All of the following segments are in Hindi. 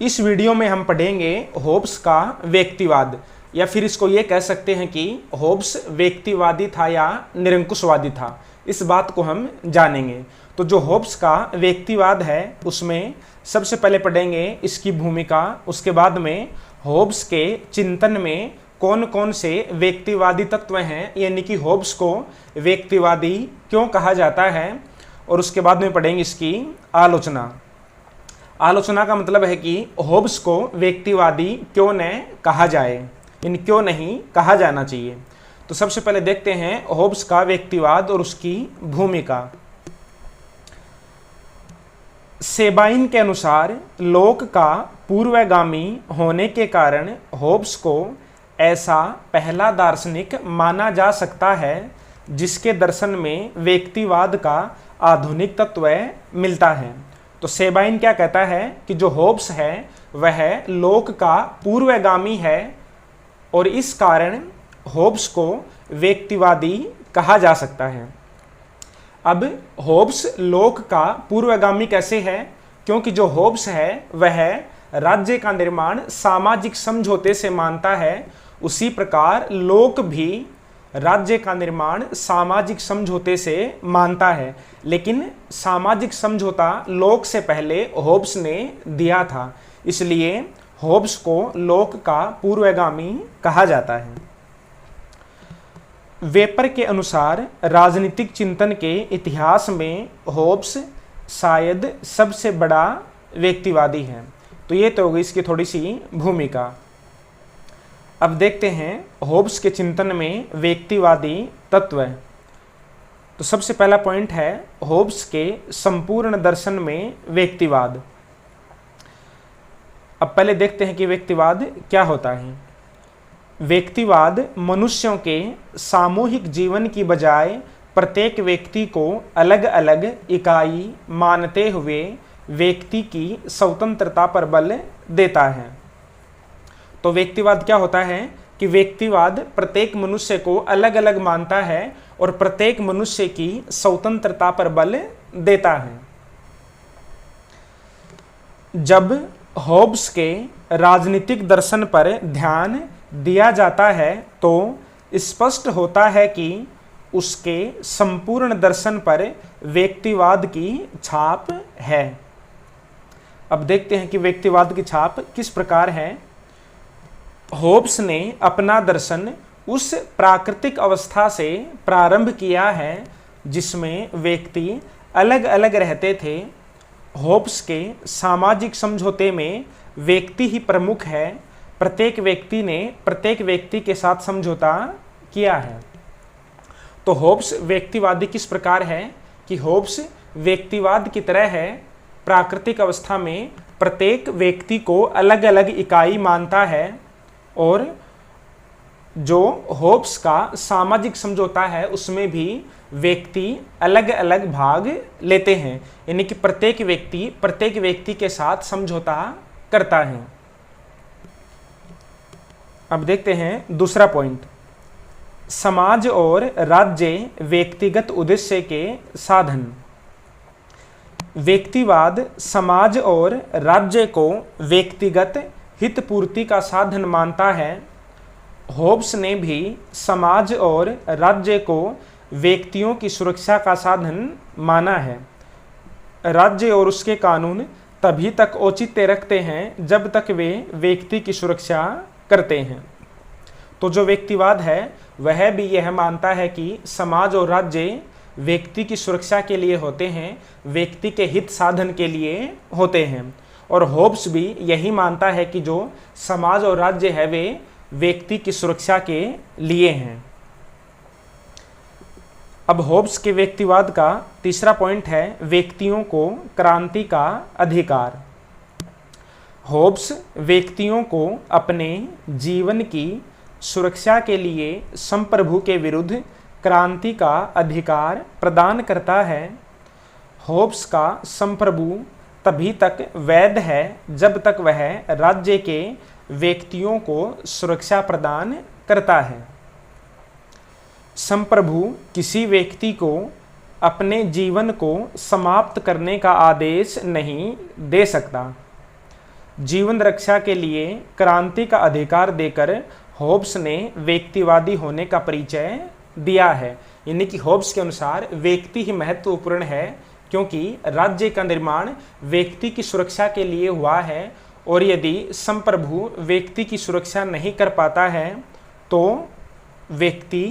इस वीडियो में हम पढ़ेंगे होब्स का व्यक्तिवाद, या फिर इसको ये कह सकते हैं कि होब्स व्यक्तिवादी था या निरंकुशवादी था। इस बात को हम जानेंगे। तो जो होब्स का व्यक्तिवाद है उसमें सबसे पहले पढ़ेंगे इसकी भूमिका, उसके बाद में होब्स के चिंतन में कौन कौन से व्यक्तिवादी तत्व हैं, यानी कि होब्स को व्यक्तिवादी क्यों कहा जाता है, और उसके बाद में पढ़ेंगे इसकी आलोचना। आलोचना का मतलब है कि होब्स को व्यक्तिवादी क्यों न कहा जाए, क्यों नहीं कहा जाना चाहिए। तो सबसे पहले देखते हैं होब्स का व्यक्तिवाद और उसकी भूमिका। सेबाइन के अनुसार लोक का पूर्वगामी होने के कारण होब्स को ऐसा पहला दार्शनिक माना जा सकता है जिसके दर्शन में व्यक्तिवाद का आधुनिक तत्व मिलता है। तो सेबाइन क्या कहता है कि जो होब्स है वह लोक का पूर्वगामी है और इस कारण होब्स को व्यक्तिवादी कहा जा सकता है। अब होब्स लोक का पूर्वगामी कैसे है? क्योंकि जो होब्स है वह राज्य का निर्माण सामाजिक समझौते से मानता है, उसी प्रकार लोक भी राज्य का निर्माण सामाजिक समझौते से मानता है। लेकिन सामाजिक समझौता लोक से पहले होब्स ने दिया था, इसलिए होब्स को लोक का पूर्वगामी कहा जाता है। वेपर के अनुसार राजनीतिक चिंतन के इतिहास में होब्स शायद सबसे बड़ा व्यक्तिवादी है। तो ये तो होगी इसकी थोड़ी सी भूमिका। अब देखते हैं होब्स के चिंतन में व्यक्तिवादी तत्व। तो सबसे पहला पॉइंट है होब्स के संपूर्ण दर्शन में व्यक्तिवाद। अब पहले देखते हैं कि व्यक्तिवाद क्या होता है। व्यक्तिवाद मनुष्यों के सामूहिक जीवन की बजाय प्रत्येक व्यक्ति को अलग अलग इकाई मानते हुए व्यक्ति की स्वतंत्रता पर बल देता है। तो व्यक्तिवाद क्या होता है कि व्यक्तिवाद प्रत्येक मनुष्य को अलग अलग मानता है और प्रत्येक मनुष्य की स्वतंत्रता पर बल देता है। जब होब्स के राजनीतिक दर्शन पर ध्यान दिया जाता है तो स्पष्ट होता है कि उसके संपूर्ण दर्शन पर व्यक्तिवाद की छाप है। अब देखते हैं कि व्यक्तिवाद की छाप किस प्रकार है। होब्स ने अपना दर्शन उस प्राकृतिक अवस्था से प्रारंभ किया है जिसमें व्यक्ति अलग अलग रहते थे। होब्स के सामाजिक समझौते में व्यक्ति ही प्रमुख है। प्रत्येक व्यक्ति ने प्रत्येक व्यक्ति के साथ समझौता किया है। तो होब्स व्यक्तिवादी किस प्रकार है कि होब्स व्यक्तिवाद की तरह है, प्राकृतिक अवस्था में प्रत्येक व्यक्ति को अलग अलग इकाई मानता है, और जो होब्स का सामाजिक समझौता है उसमें भी व्यक्ति अलग अलग भाग लेते हैं, यानी कि प्रत्येक व्यक्ति के साथ समझौता करता है। अब देखते हैं दूसरा पॉइंट, समाज और राज्य व्यक्तिगत उद्देश्य के साधन। व्यक्तिवाद समाज और राज्य को व्यक्तिगत हित पूर्ति का साधन मानता है। होब्स ने भी समाज और राज्य को व्यक्तियों की सुरक्षा का साधन माना है। राज्य और उसके कानून तभी तक औचित्य रखते हैं जब तक वे व्यक्ति की सुरक्षा करते हैं। तो जो व्यक्तिवाद है वह भी यह मानता है कि समाज और राज्य व्यक्ति की सुरक्षा के लिए होते हैं, व्यक्ति के हित साधन के लिए होते हैं। और होब्स भी यही मानता है कि जो समाज और राज्य है वे व्यक्ति की सुरक्षा के लिए हैं। अब होब्स के व्यक्तिवाद का तीसरा पॉइंट है व्यक्तियों को क्रांति का अधिकार। होब्स व्यक्तियों को अपने जीवन की सुरक्षा के लिए संप्रभु के विरुद्ध क्रांति का अधिकार प्रदान करता है। होब्स का संप्रभु तभी तक वैध है जब तक वह राज्य के व्यक्तियों को सुरक्षा प्रदान करता है। संप्रभु किसी व्यक्ति को अपने जीवन को समाप्त करने का आदेश नहीं दे सकता। जीवन रक्षा के लिए क्रांति का अधिकार देकर होब्स ने व्यक्तिवादी होने का परिचय दिया है। यानी कि होब्स के अनुसार व्यक्ति ही महत्वपूर्ण है, क्योंकि राज्य का निर्माण व्यक्ति की सुरक्षा के लिए हुआ है, और यदि संप्रभु व्यक्ति की सुरक्षा नहीं कर पाता है तो व्यक्ति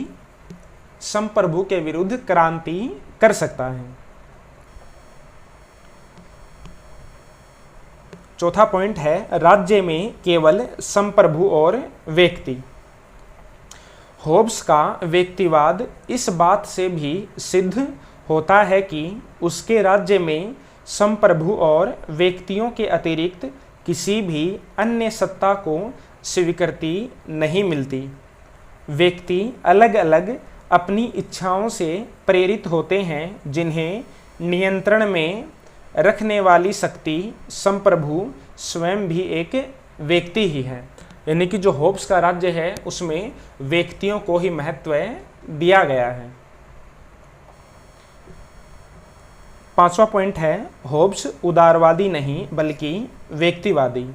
संप्रभु के विरुद्ध क्रांति कर सकता है। चौथा पॉइंट है राज्य में केवल संप्रभु और व्यक्ति। होब्स का व्यक्तिवाद इस बात से भी सिद्ध होता है कि उसके राज्य में संप्रभु और व्यक्तियों के अतिरिक्त किसी भी अन्य सत्ता को स्वीकृति नहीं मिलती। व्यक्ति अलग अलग अपनी इच्छाओं से प्रेरित होते हैं, जिन्हें नियंत्रण में रखने वाली शक्ति संप्रभु स्वयं भी एक व्यक्ति ही है। यानी कि जो होब्स का राज्य है उसमें व्यक्तियों को ही महत्व दिया गया है। पांचवा पॉइंट है होब्स उदारवादी नहीं बल्कि व्यक्तिवादी।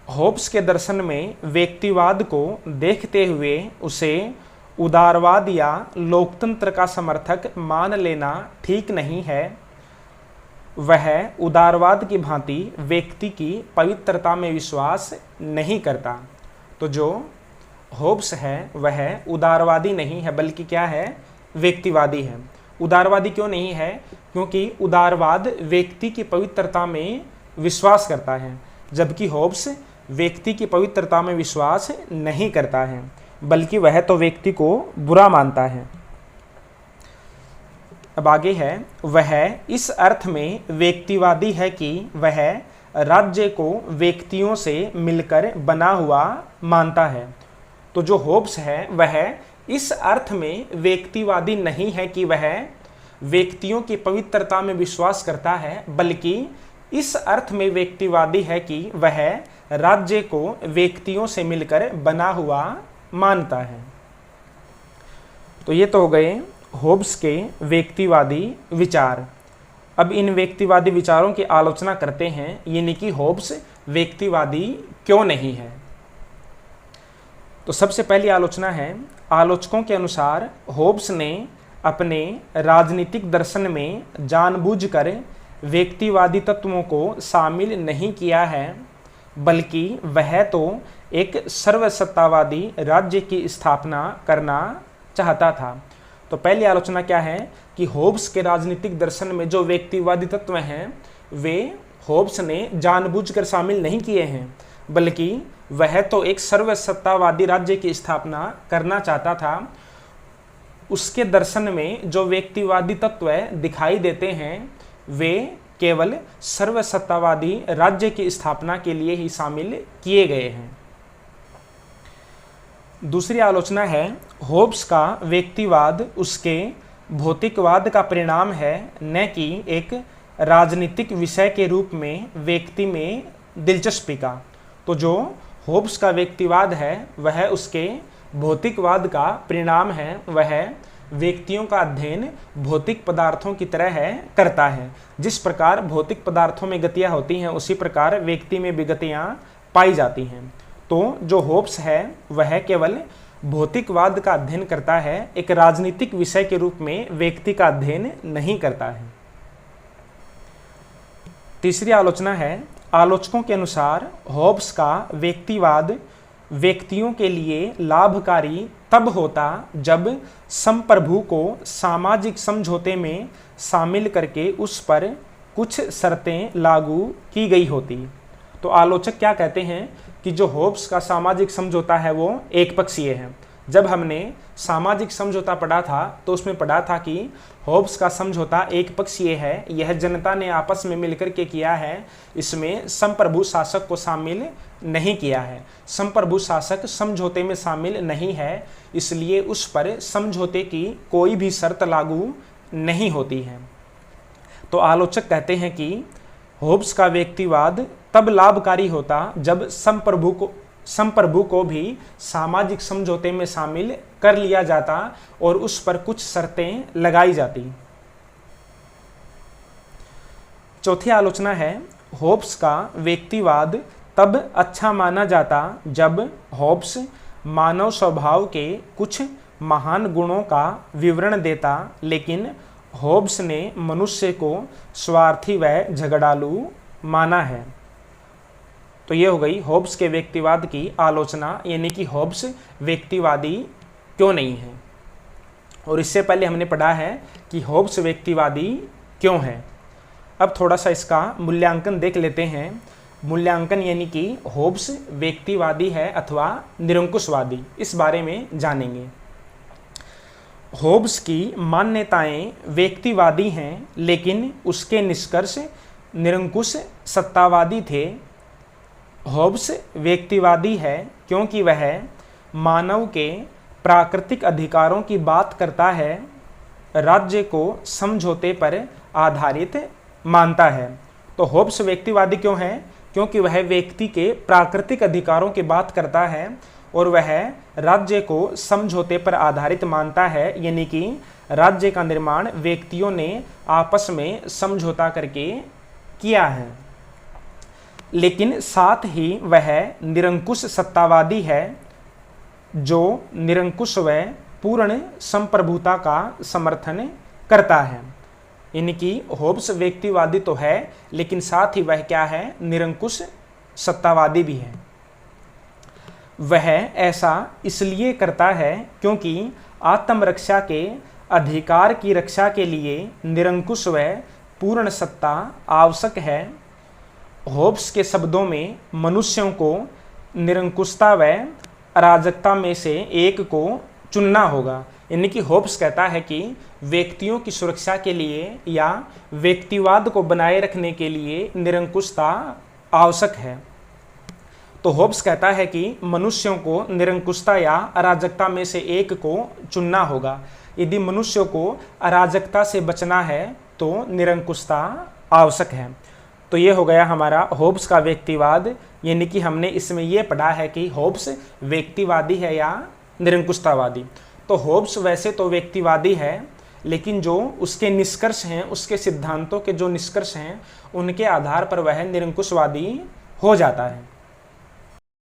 होब्स के दर्शन में व्यक्तिवाद को देखते हुए उसे उदारवाद या लोकतंत्र का समर्थक मान लेना ठीक नहीं है। वह उदारवाद की भांति व्यक्ति की पवित्रता में विश्वास नहीं करता। तो जो होब्स है वह उदारवादी नहीं है बल्कि क्या है, व्यक्तिवादी है। उदारवादी क्यों नहीं है? क्योंकि उदारवाद व्यक्ति की पवित्रता में विश्वास करता है, जबकि होब्स व्यक्ति की पवित्रता में विश्वास नहीं करता है, बल्कि वह तो व्यक्ति को बुरा मानता है। अब आगे है, वह इस अर्थ में व्यक्तिवादी है कि वह राज्य को व्यक्तियों से मिलकर बना हुआ मानता है। तो जो होब्स है वह इस अर्थ में व्यक्तिवादी नहीं है कि वह व्यक्तियों की पवित्रता में विश्वास करता है, बल्कि इस अर्थ में व्यक्तिवादी है कि वह राज्य को व्यक्तियों से मिलकर बना हुआ मानता है। तो ये तो हो गए होब्स के व्यक्तिवादी विचार। अब इन व्यक्तिवादी विचारों की आलोचना करते हैं, यानी कि होब्स व्यक्तिवादी क्यों नहीं है। तो सबसे पहली आलोचना है, आलोचकों के अनुसार होब्स ने अपने राजनीतिक दर्शन में जानबूझकर व्यक्तिवादी तत्वों को शामिल नहीं किया है, बल्कि वह तो एक सर्वसत्तावादी राज्य की स्थापना करना चाहता था। तो पहली आलोचना क्या है कि होब्स के राजनीतिक दर्शन में जो व्यक्तिवादी तत्व हैं वे होब्स ने जानबूझकर शामिल नहीं किए हैं, बल्कि वह तो एक सर्वसत्तावादी राज्य की स्थापना करना चाहता था। उसके दर्शन में जो व्यक्तिवादी तत्व दिखाई देते हैं वे केवल सर्वसत्तावादी राज्य की स्थापना के लिए ही शामिल किए गए हैं। दूसरी आलोचना है, होब्स का व्यक्तिवाद उसके भौतिकवाद का परिणाम है, न कि एक राजनीतिक विषय के रूप में व्यक्ति में दिलचस्पी का। तो जो होब्स का व्यक्तिवाद है वह उसके भौतिकवाद का परिणाम है। वह व्यक्तियों का अध्ययन भौतिक पदार्थों की तरह करता है। जिस प्रकार भौतिक पदार्थों में गतियाँ होती हैं उसी प्रकार व्यक्ति में भी गतियाँ पाई जाती हैं। तो जो होब्स है वह केवल भौतिकवाद का अध्ययन करता है, एक राजनीतिक विषय के रूप में व्यक्ति का अध्ययन नहीं करता है। तीसरी आलोचना है, आलोचकों के अनुसार होब्स का व्यक्तिवाद व्यक्तियों के लिए लाभकारी तब होता जब संप्रभु को सामाजिक समझौते में शामिल करके उस पर कुछ शर्तें लागू की गई होती। तो आलोचक क्या कहते हैं कि जो होब्स का सामाजिक समझौता है वो एक पक्षीय है। जब हमने सामाजिक समझौता पढ़ा था तो उसमें पढ़ा था कि होब्स का समझौता एक पक्षीय है, यह जनता ने आपस में मिलकर के किया है, इसमें संप्रभु शासक को शामिल नहीं किया है। संप्रभु शासक समझौते में शामिल नहीं है, इसलिए उस पर समझौते की कोई भी शर्त लागू नहीं होती है। तो आलोचक कहते हैं कि होब्स का व्यक्तिवाद तब लाभकारी होता जब संप्रभु को भी सामाजिक समझौते में शामिल कर लिया जाता और उस पर कुछ शर्तें लगाई जाती। चौथी आलोचना है, होब्स का व्यक्तिवाद तब अच्छा माना जाता जब होब्स मानव स्वभाव के कुछ महान गुणों का विवरण देता, लेकिन होब्स ने मनुष्य को स्वार्थी व झगड़ालू माना है। तो ये हो गई होब्स के व्यक्तिवाद की आलोचना, यानी कि होब्स व्यक्तिवादी क्यों नहीं है। और इससे पहले हमने पढ़ा है कि होब्स व्यक्तिवादी क्यों है। अब थोड़ा सा इसका मूल्यांकन देख लेते हैं। मूल्यांकन यानी कि होब्स व्यक्तिवादी है अथवा निरंकुशवादी, इस बारे में जानेंगे। होब्स की मान्यताएं व्यक्तिवादी हैं, लेकिन उसके निष्कर्ष निरंकुश सत्तावादी थे। होब्स व्यक्तिवादी है क्योंकि वह मानव के प्राकृतिक अधिकारों की बात करता है, राज्य को समझौते पर आधारित मानता है। तो होब्स व्यक्तिवादी क्यों है? क्योंकि वह व्यक्ति के प्राकृतिक अधिकारों की बात करता है और वह राज्य को समझौते पर आधारित मानता है, यानी कि राज्य का निर्माण व्यक्तियों ने आपस में समझौता करके किया है। लेकिन साथ ही वह निरंकुश सत्तावादी है, जो निरंकुश व पूर्ण संप्रभुता का समर्थन करता है। यानी कि होब्स व्यक्तिवादी तो है, लेकिन साथ ही वह क्या है? निरंकुश सत्तावादी भी है। वह ऐसा इसलिए करता है क्योंकि आत्मरक्षा के अधिकार की रक्षा के लिए निरंकुश व पूर्ण सत्ता आवश्यक है। होब्स के शब्दों में मनुष्यों को निरंकुशता व अराजकता में से एक को चुनना होगा। यानी कि होब्स कहता है कि व्यक्तियों की सुरक्षा के लिए या व्यक्तिवाद को बनाए रखने के लिए निरंकुशता आवश्यक है। तो होब्स कहता है कि मनुष्यों को निरंकुशता या अराजकता में से एक को चुनना होगा। यदि मनुष्यों को अराजकता से बचना है तो निरंकुशता आवश्यक है। तो ये हो गया हमारा होब्स का व्यक्तिवाद, यानी कि हमने इसमें ये पढ़ा है कि होब्स व्यक्तिवादी है या निरंकुशतावादी। तो होब्स वैसे तो व्यक्तिवादी है, लेकिन जो उसके निष्कर्ष हैं, उसके सिद्धांतों के जो निष्कर्ष हैं, उनके आधार पर वह निरंकुशवादी हो जाता है।